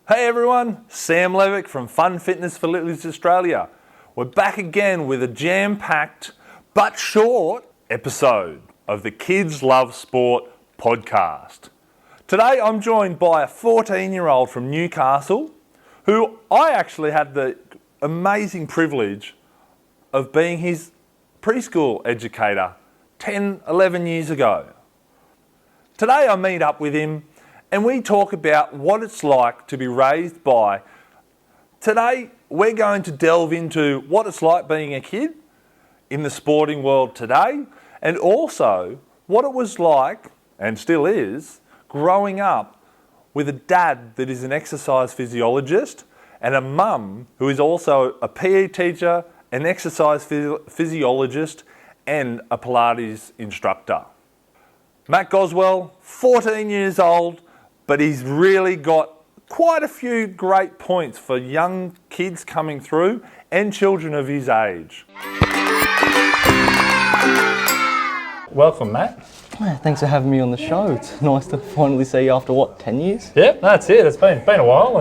Hey everyone, Sam Levick from Fun Fitness for Littlies Australia. We're back again with a jam-packed but short episode of the Kids Love Sport podcast. Today I'm joined by a 14-year-old from Newcastle who I actually had the amazing privilege of being his preschool educator 10, 11 years ago. Today I meet up with him and we talk about what it's like to be raised by. Today, we're going to delve into what it's like being a kid in the sporting world today, and also what it was like, and still is, growing up with a dad that is an exercise physiologist and a mum who is also a PE teacher, an exercise physiologist, and a Pilates instructor. Matt Goswell, 14 years old, but he's really got quite a few great points for young kids coming through and children of his age. Welcome, Matt. Thanks for having me on the show. It's nice to finally see you after, 10 years? Yep, that's it. It's been a while,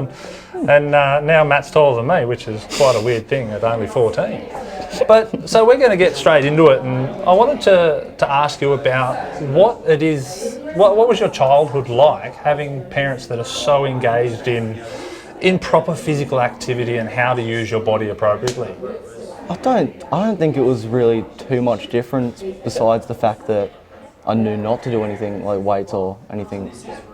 and now Matt's taller than me, which is quite a weird thing at only 14. But so we're going to get straight into it, and I wanted to ask you about what it is. What was your childhood like, having parents that are so engaged in proper physical activity and how to use your body appropriately? I don't think it was really too much different, besides the fact that I knew not to do anything like weights or anything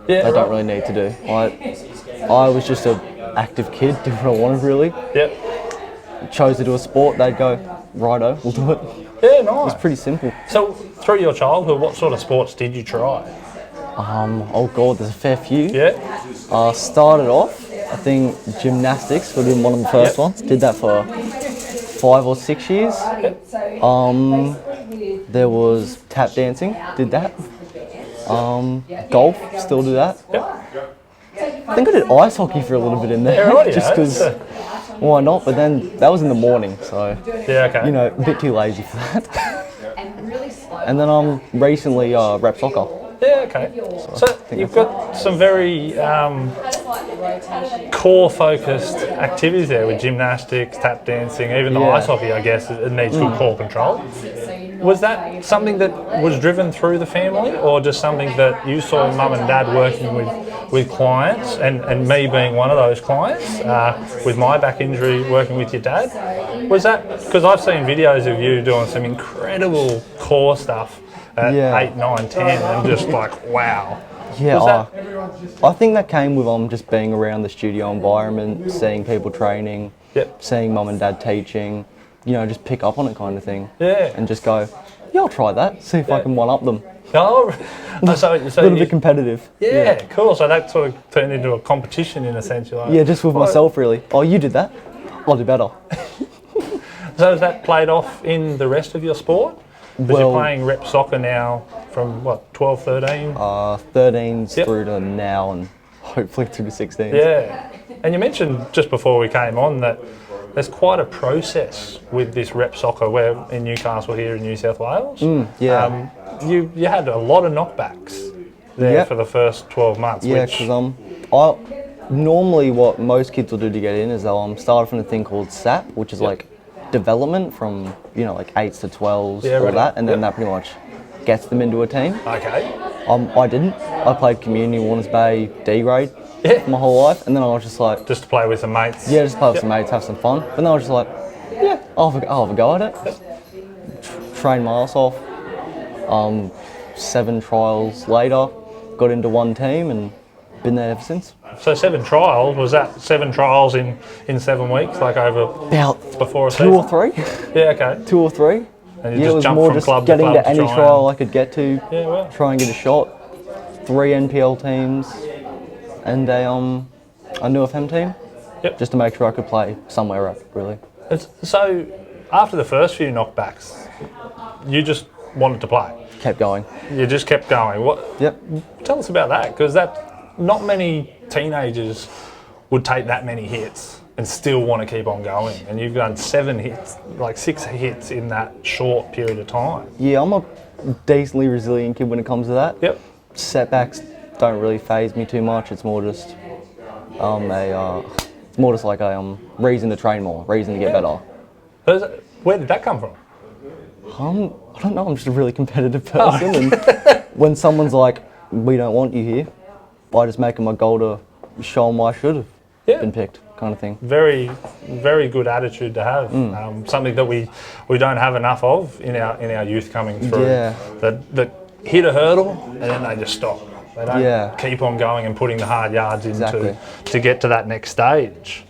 I don't really need to do. I was just an active kid, did what I wanted really. Yep. Chose to do a sport, they'd go, righto, we'll do it. Yeah, nice. It was pretty simple. So through your childhood, what sort of sports did you try? Oh God, there's a fair few. Yeah. Started off, I think gymnastics would have been one of the first ones. Did that for 5 or 6 years. There was tap dancing, did that. Golf, still do that. Yep. I think I did ice hockey for a little bit in there, just because, why not? But then that was in the morning, so a bit too lazy for that. And then recently rep soccer. Yeah, okay. So you've got some very core-focused activities there with gymnastics, tap dancing, even the ice hockey, I guess, it needs good core control. Was that something that was driven through the family, or just something that you saw mum and dad working with clients, and me being one of those clients, with my back injury, working with your dad? Was that, because I've seen videos of you doing some incredible core stuff at 8, 9, 10, and just like, wow. Yeah, I think that came with just being around the studio environment, seeing people training, seeing mum and dad teaching, just pick up on it kind of thing. Yeah. And just go, I'll try that, see if I can one-up them. Oh, so a little bit competitive. Yeah, cool. So that sort of turned into a competition in a sense. You're like, just with myself really. Oh, you did that? I'll do better. So has that played off in the rest of your sport? Because you're playing rep soccer now from 12, 13? 13's through to now, and hopefully through to 16. Yeah. And you mentioned just before we came on that there's quite a process with this rep soccer. We're in Newcastle here in New South Wales. You had a lot of knockbacks there for the first 12 months. Yeah, because normally what most kids will do to get in is they'll start from a thing called SAP, which is like development from like 8s to 12s, all that, and then that pretty much gets them into a team. Okay. I didn't. I played community Warners Bay D grade my whole life, and then I was just like, just to play with some mates. Yeah, just play with some mates, have some fun. But then I was just like, I'll have a go at it. Train my ass off. 7 trials later, got into one team and been there ever since. So 7 trials, was that 7 trials in 7 weeks, like over about before a 2 season? or 3? Yeah, okay. 2 or 3. And you it was more just getting to any trial I could get to, try and get a shot. 3 NPL teams and a new FM team, just to make sure I could play somewhere up, really. So after the first few knockbacks, you just wanted to play? Kept going. You just kept going. Tell us about that, because not many teenagers would take that many hits and still want to keep on going. And you've done 7 hits, like 6 hits in that short period of time. Yeah, I'm a decently resilient kid when it comes to that. Yep. Setbacks don't really faze me too much. It's more just It's more just like a reason to train more, reason to get better. Where did that come from? I don't know. I'm just a really competitive person, and when someone's like, "We don't want you here," I just make it my goal to show them why I should have been picked, kind of thing. Very, very good attitude to have. Something that we don't have enough of in our youth coming through. Yeah. That hit a hurdle and then they just stop. They don't keep on going and putting the hard yards in to get to that next stage.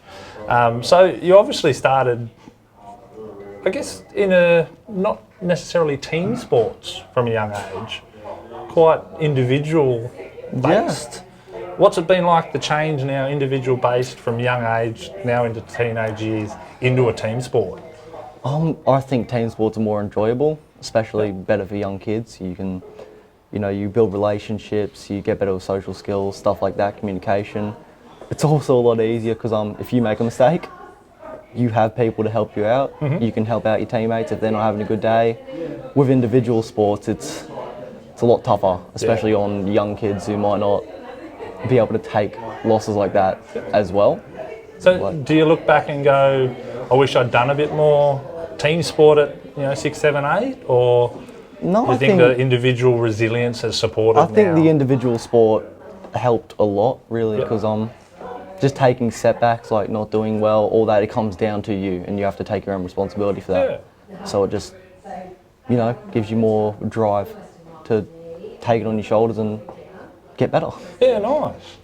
So you obviously started, I guess, in a not necessarily team sports from a young age, quite individual based. What's it been like, the change now, individual based from young age now into teenage years into a team sport? I think team sports are more enjoyable, especially better for young kids. You can, you build relationships, you get better with social skills, stuff like that, communication. It's also a lot easier because if you make a mistake, you have people to help you out. You can help out your teammates if they're not having a good day. With individual sports, it's a lot tougher, especially on young kids who might not be able to take losses like that as well. So do you look back and go, I wish I'd done a bit more team sport at 6, 7, 8, or no, do you think the individual resilience has supported I think now? the individual sport helped a lot, really, because just taking setbacks, like not doing well, all that, it comes down to you and you have to take your own responsibility for that. So it just, gives you more drive to take it on your shoulders and get better. Yeah, nice.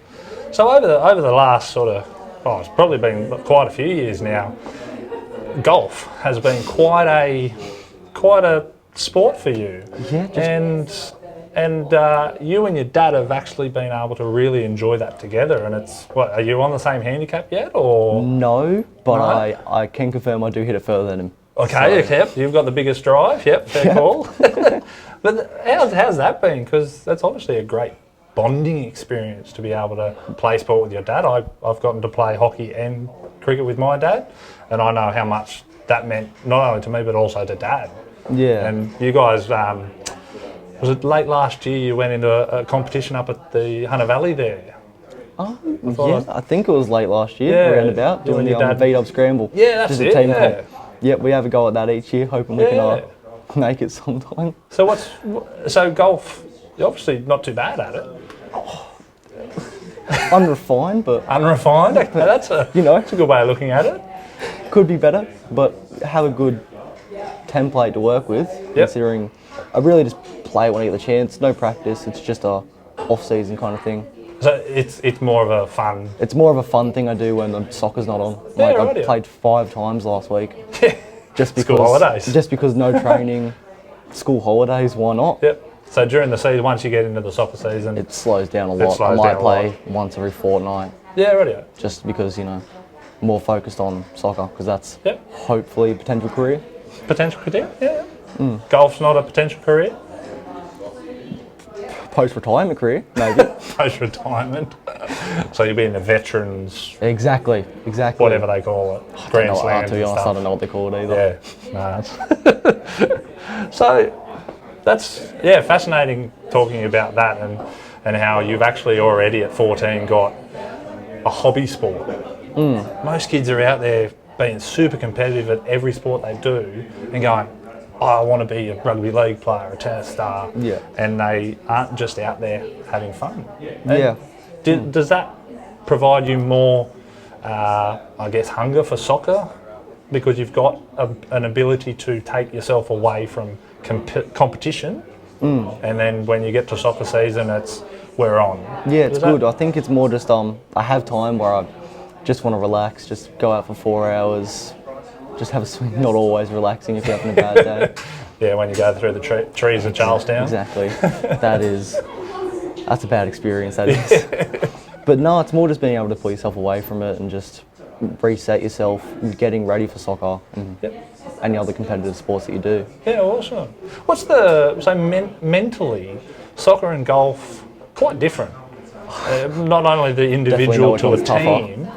So over the last it's probably been quite a few years now, golf has been quite a sport for you. Yeah, and you and your dad have actually been able to really enjoy that together. And are you on the same handicap yet, or? No, but I can confirm I do hit it further than him. Okay, you've got the biggest drive. Yep, fair call. But how's that been? Because that's obviously a great bonding experience to be able to play sport with your dad. I've gotten to play hockey and cricket with my dad, and I know how much that meant not only to me but also to Dad. Yeah. And you guys, was it late last year you went into a competition up at the Hunter Valley there? I think it was late last year, round about, doing the V-Dub Scramble. Yeah, that's just it, a team comp. Yep, we have a go at that each year, hoping we can make it sometime. So golf, you're obviously not too bad at it. Unrefined, but... Unrefined? Okay, that's a good way of looking at it. Could be better, but have a good template to work with, considering I really just play when I get the chance, no practice, it's just a off-season kind of thing. So it's more of a fun... It's more of a fun thing I do when the soccer's not on. I played 5 times last week. Just because, school holidays. Just because no training, school holidays, why not? Yep. So during the season, once you get into the soccer season... It slows down a lot. I might play once every fortnight. Yeah, right. Just because, more focused on soccer, because that's hopefully a potential career. Potential career? Yeah. Golf's not a potential career? Post-retirement career, maybe. Post-retirement. So you'll be in the veterans... Exactly. Whatever they call it. Grand Slams. To be honest, I don't know what they call it either. Yeah. So that's fascinating talking about that and how you've actually already at 14 got a hobby sport. Most kids are out there being super competitive at every sport they do and going, I want to be a rugby league player, a tennis star, and they aren't just out there having fun. Does that provide you more, hunger for soccer? Because you've got an ability to take yourself away from competition, and then when you get to soccer season, we're on. Yeah, it's good. I think it's more just I have time where I just want to relax, just go out for 4 hours, just have a swing. Not always relaxing if you're having a bad day. Yeah, when you go through the trees of Charlestown. Exactly. That's a bad experience, that is. But no, it's more just being able to pull yourself away from it and just reset yourself, getting ready for soccer and any other competitive sports that you do. Yeah, awesome. What's mentally, soccer and golf, quite different. Not only the individual to a team,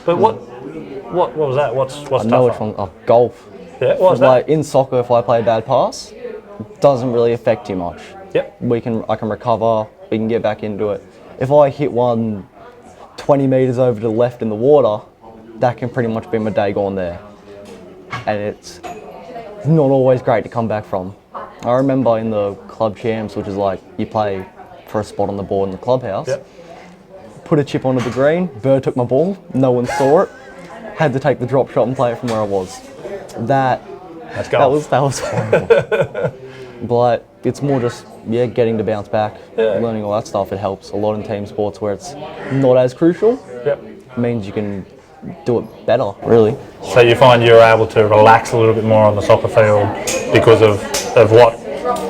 but what was that? What's tougher? I know it's from golf. Yeah, what was that? In soccer, if I play a bad pass, it doesn't really affect you much. Yep. I can recover, we can get back into it. If I hit one 20 metres over to the left in the water, that can pretty much be my day gone there. And it's not always great to come back from. I remember in the club champs, which is like you play for a spot on the board in the clubhouse, put a chip onto the green, bird took my ball, no one saw it, had to take the drop shot and play it from where I was. That was horrible. But it's more just, getting to bounce back, learning all that stuff, it helps. A lot in team sports where it's not as crucial, means you can do it better, really. So you find you're able to relax a little bit more on the soccer field because of what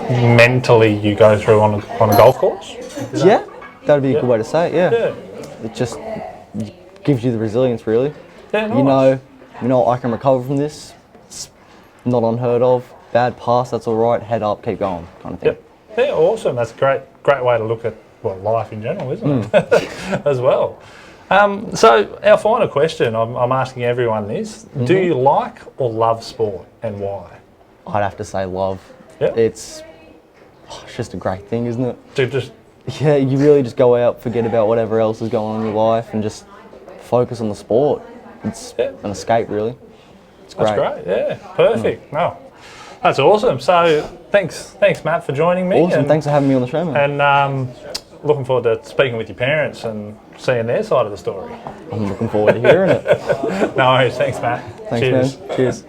mentally you go through on a golf course? Yeah, that'd be a good way to say it, It just gives you the resilience, really. Yeah, nice. You know, I can recover from this. It's not unheard of. Bad pass, that's all right. Head up, keep going, kind of thing. Yeah, awesome. That's a great way to look at life in general, isn't it? As well. So our final question, I'm asking everyone this: do you like or love sport, and why? I'd have to say love. Yeah. It's just a great thing, isn't it? To You really just go out, forget about whatever else is going on in your life, and just focus on the sport. It's an escape, really. It's great. That's great. Yeah, perfect. No, that's awesome. So thanks, Matt, for joining me. Awesome. Thanks for having me on the show, man. And looking forward to speaking with your parents and seeing their side of the story. I'm looking forward to hearing it. No worries. Thanks, Matt. Thanks, Cheers. man. Cheers.